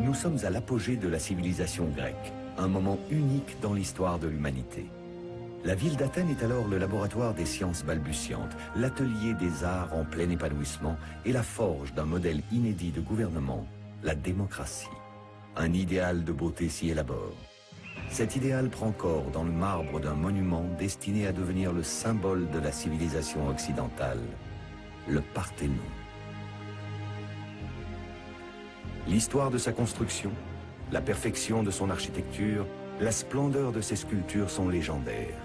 Nous sommes à l'apogée de la civilisation grecque, un moment unique dans l'histoire de l'humanité. La ville d'Athènes est alors le laboratoire des sciences balbutiantes, l'atelier des arts en plein épanouissement et la forge d'un modèle inédit de gouvernement, la démocratie. Un idéal de beauté s'y élabore. Cet idéal prend corps dans le marbre d'un monument destiné à devenir le symbole de la civilisation occidentale, le Parthénon. L'histoire de sa construction, la perfection de son architecture, la splendeur de ses sculptures sont légendaires.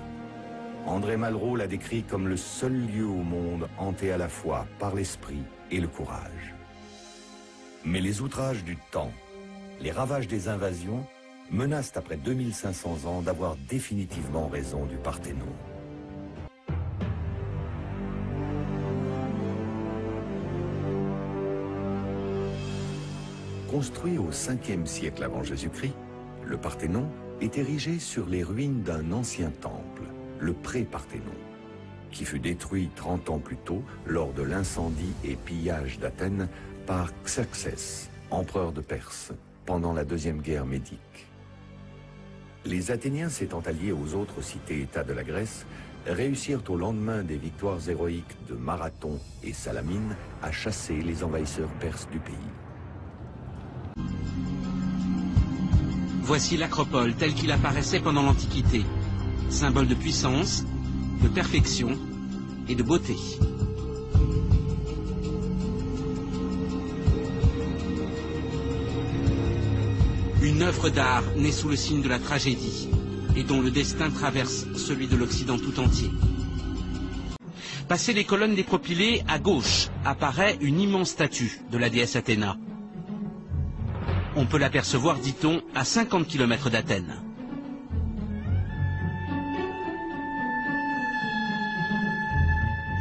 André Malraux l'a décrit comme le seul lieu au monde hanté à la fois par l'esprit et le courage. Mais les outrages du temps, les ravages des invasions, menacent après 2500 ans d'avoir définitivement raison du Parthénon. Construit au 5e siècle avant Jésus-Christ, le Parthénon est érigé sur les ruines d'un ancien temple, le pré-Parthénon, qui fut détruit 30 ans plus tôt lors de l'incendie et pillage d'Athènes par Xerxès, empereur de Perse, pendant la Deuxième Guerre médique. Les Athéniens s'étant alliés aux autres cités-États de la Grèce, réussirent au lendemain des victoires héroïques de Marathon et Salamine à chasser les envahisseurs perses du pays. Voici l'acropole tel qu'il apparaissait pendant l'Antiquité, symbole de puissance, de perfection et de beauté. Une œuvre d'art née sous le signe de la tragédie et dont le destin traverse celui de l'Occident tout entier. Passé les colonnes des propylées, à gauche apparaît une immense statue de la déesse Athéna. On peut l'apercevoir, dit-on, à 50 km d'Athènes.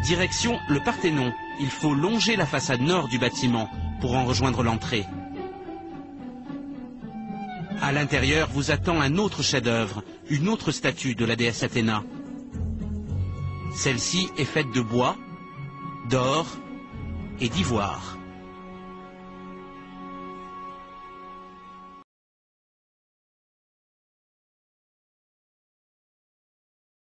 Direction le Parthénon. Il faut longer la façade nord du bâtiment pour en rejoindre l'entrée. À l'intérieur vous attend un autre chef-d'œuvre, une autre statue de la déesse Athéna. Celle-ci est faite de bois, d'or et d'ivoire.